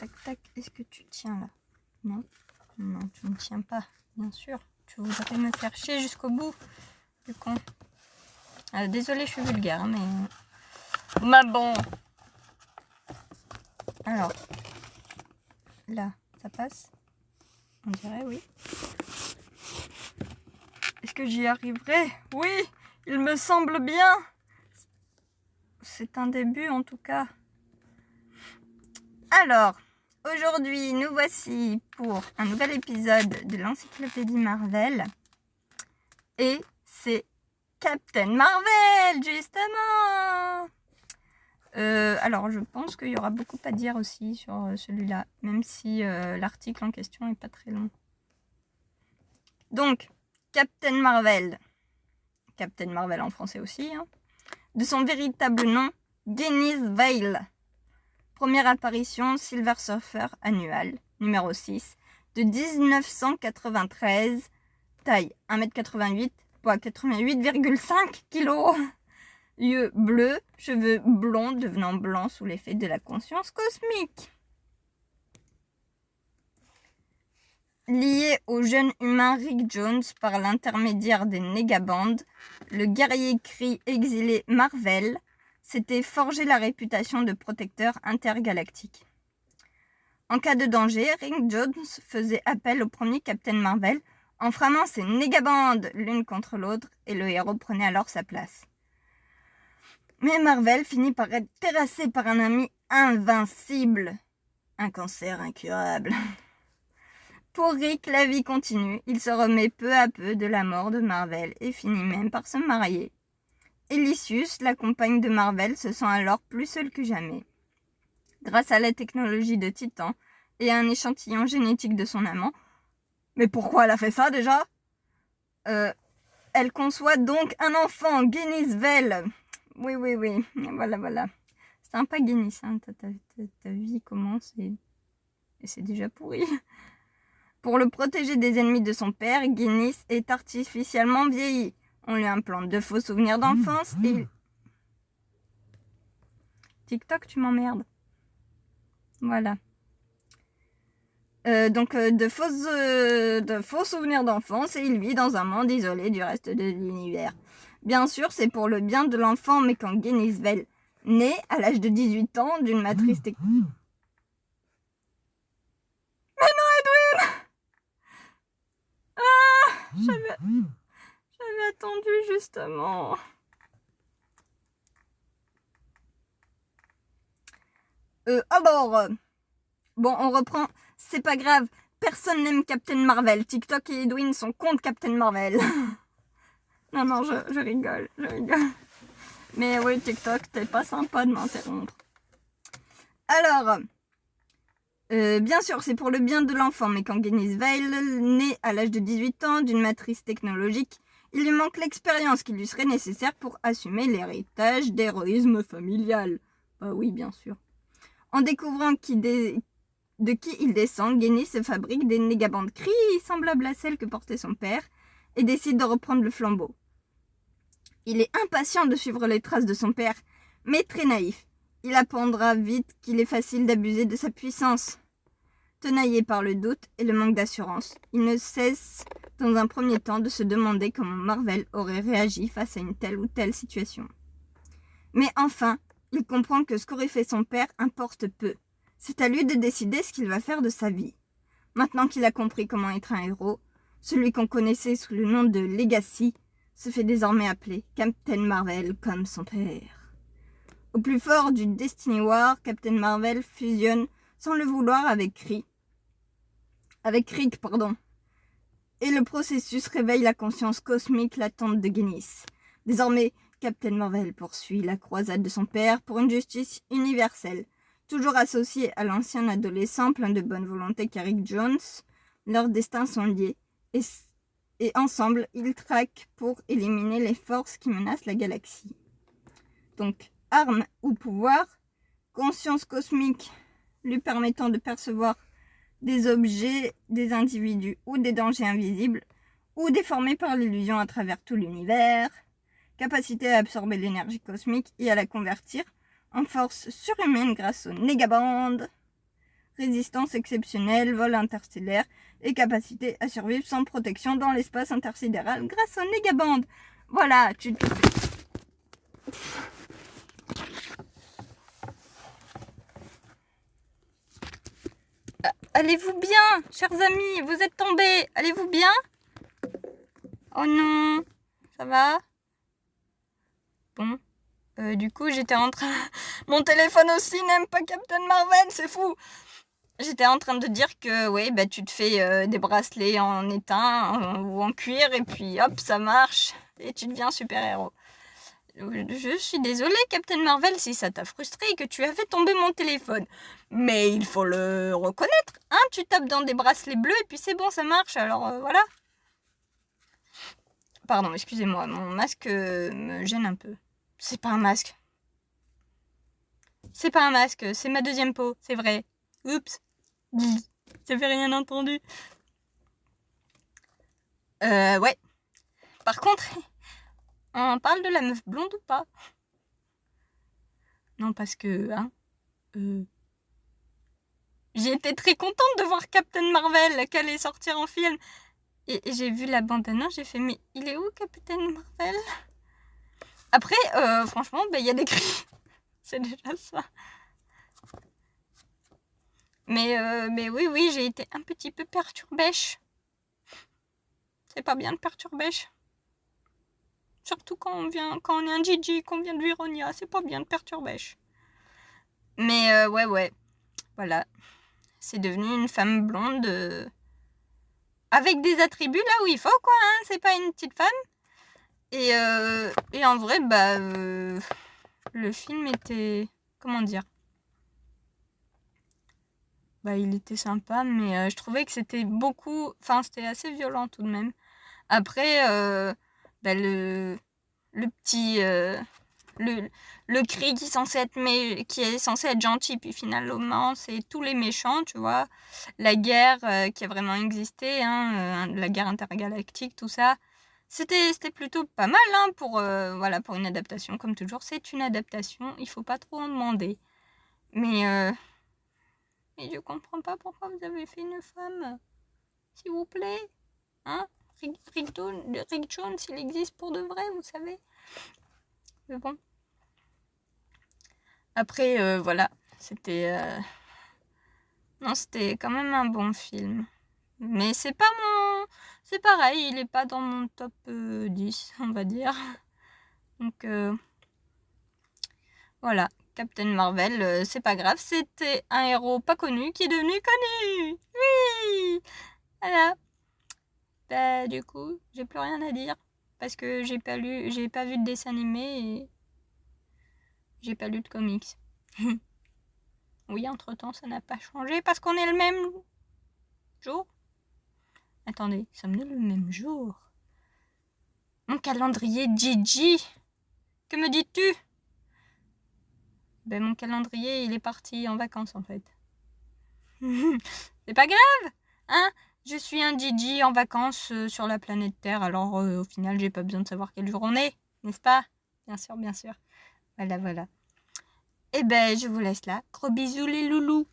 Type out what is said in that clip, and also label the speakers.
Speaker 1: tac, tac. Est-ce que tu tiens là? Non, non, tu ne tiens pas, bien sûr. Tu voudrais me faire chier jusqu'au bout, du con. Désolée, je suis vulgaire, mais... Mais bon. Alors, là, ça passe? On dirait, oui. Est-ce que j'y arriverai? Oui, il me semble bien. C'est un début, en tout cas. Alors, aujourd'hui, nous voici pour un nouvel épisode de l'Encyclopédie Marvel. Et c'est Captain Marvel, justement. Alors, je pense qu'il y aura beaucoup à dire aussi sur celui-là, même si l'article en question n'est pas très long. Donc, Captain Marvel en français aussi, hein. De son véritable nom, Guinness Vale. Première apparition Silver Surfer annual, numéro 6, de 1993, taille 1m88, poids 88,5 kg. Yeux bleus, cheveux blonds devenant blancs sous l'effet de la conscience cosmique. Lié au jeune humain Rick Jones par l'intermédiaire des Negabands, le guerrier Kree exilé Marvel s'était forgé la réputation de protecteur intergalactique. En cas de danger, Rick Jones faisait appel au premier Captain Marvel en framant ses Negabands l'une contre l'autre et le héros prenait alors sa place. Mais Marvel finit par être terrassé par un ami invincible, un cancer incurable. Pour Rick, la vie continue. Il se remet peu à peu de la mort de Marvel et finit même par se marier. Elysius, la compagne de Marvel, se sent alors plus seule que jamais. Grâce à la technologie de Titan et à un échantillon génétique de son amant. Mais pourquoi elle a fait ça déjà? Elle conçoit donc un enfant, Guinness Vale. Oui, voilà. C'est sympa Guinness, hein. Ta vie commence et c'est déjà pourri. Pour le protéger des ennemis de son père, Guinness est artificiellement vieilli. On lui implante de faux souvenirs d'enfance et... TikTok, tu m'emmerdes. Voilà. Donc de faux souvenirs d'enfance et il vit dans un monde isolé du reste de l'univers. Bien sûr, c'est pour le bien de l'enfant, mais quand Guinness Vale naît à l'âge de 18 ans d'une matrice technologique... Mais non, Edwin! J'avais attendu justement. Alors, bon, on reprend. C'est pas grave. Personne n'aime Captain Marvel. TikTok et Edwin sont contre Captain Marvel. non, je rigole. Mais oui, TikTok, t'es pas sympa de m'interrompre. Alors, bien sûr, c'est pour le bien de l'enfant, mais quand Guinness Vale naît à l'âge de 18 ans d'une matrice technologique, il lui manque l'expérience qui lui serait nécessaire pour assumer l'héritage d'héroïsme familial. Bah oui, bien sûr. En découvrant de qui il descend, Guinness se fabrique des Negabands Kree semblables à celles que portait son père et décide de reprendre le flambeau. Il est impatient de suivre les traces de son père, mais très naïf. Il apprendra vite qu'il est facile d'abuser de sa puissance. Tenaillé par le doute et le manque d'assurance, il ne cesse dans un premier temps de se demander comment Marvel aurait réagi face à une telle ou telle situation. Mais enfin, il comprend que ce qu'aurait fait son père importe peu. C'est à lui de décider ce qu'il va faire de sa vie. Maintenant qu'il a compris comment être un héros, celui qu'on connaissait sous le nom de Legacy se fait désormais appeler Captain Marvel comme son père. Au plus fort du Destiny War, Captain Marvel fusionne sans le vouloir avec Rick. Et le processus réveille la conscience cosmique latente de Guinness. Désormais, Captain Marvel poursuit la croisade de son père pour une justice universelle. Toujours associé à l'ancien adolescent plein de bonne volonté qu'est Rick Jones, leurs destins sont liés et ensemble, ils traquent pour éliminer les forces qui menacent la galaxie. Donc, armes ou pouvoir, conscience cosmique lui permettant de percevoir des objets, des individus ou des dangers invisibles ou déformés par l'illusion à travers tout l'univers, capacité à absorber l'énergie cosmique et à la convertir en force surhumaine grâce aux Negabands, résistance exceptionnelle, vol interstellaire et capacité à survivre sans protection dans l'espace intersidéral grâce au négaband. Voilà, tu... Allez-vous bien, chers amis? Vous êtes tombés. Allez-vous bien? Oh non, ça va? Bon, du coup, j'étais en train... Mon téléphone aussi n'aime pas Captain Marvel, c'est fou. J'étais en train de dire que, oui, bah, tu te fais des bracelets en étain ou en cuir, et puis hop, ça marche, et tu deviens super-héros. Je suis désolée, Captain Marvel, si ça t'a frustré et que tu as fait tomber mon téléphone. Mais il faut le reconnaître, hein, tu tapes dans des bracelets bleus, et puis c'est bon, ça marche, alors voilà. Pardon, excusez-moi, mon masque me gêne un peu. C'est pas un masque. C'est pas un masque, c'est ma deuxième peau, c'est vrai. Oups. J'avais rien entendu. Ouais. Par contre, on parle de la meuf blonde ou pas? Non, parce que, hein, j'ai été très contente de voir Captain Marvel qu'elle allait sortir en film. Et j'ai vu la bande-annonce, j'ai fait, mais il est où Captain Marvel? Après, franchement, il y a des cris. C'est déjà ça. Mais oui, j'ai été un petit peu perturbée. C'est pas bien de perturber. Surtout quand on est un Gigi, qu'on vient de Vironia, c'est pas bien de perturber. Mais ouais, voilà. C'est devenu une femme blonde avec des attributs là où il faut, quoi, hein. C'est pas une petite femme. Et en vrai, le film était... Comment dire? Il était sympa, mais je trouvais que c'était beaucoup... Enfin, c'était assez violent tout de même. Après, le petit... le cri qui est censé être gentil, puis finalement, c'est tous les méchants, tu vois. La guerre qui a vraiment existé, hein, la guerre intergalactique, tout ça. C'était plutôt pas mal, hein, pour une adaptation. Comme toujours, c'est une adaptation, il faut pas trop en demander. Mais je comprends pas pourquoi vous avez fait une femme. S'il vous plaît. Hein? Rick Jones, il existe pour de vrai, vous savez. Mais bon. Après, voilà. C'était... Non, c'était quand même un bon film. Mais c'est pas mon... C'est pareil, il est pas dans mon top 10, on va dire. Donc, voilà. Captain Marvel, c'est pas grave, c'était un héros pas connu qui est devenu connu. Oui. Voilà. Du coup, j'ai plus rien à dire. Parce que j'ai pas vu de dessin animé et j'ai pas lu de comics. Oui, entre-temps, ça n'a pas changé parce qu'on est le même jour. Attendez, sommes-nous le même jour? Mon calendrier Gigi. Que me dis-tu? Mon calendrier, il est parti en vacances en fait. C'est pas grave, hein? Je suis un Gigi en vacances sur la planète Terre, alors au final, j'ai pas besoin de savoir quel jour on est, n'est-ce pas? Bien sûr, bien sûr. Voilà. Je vous laisse là. Gros bisous les loulous.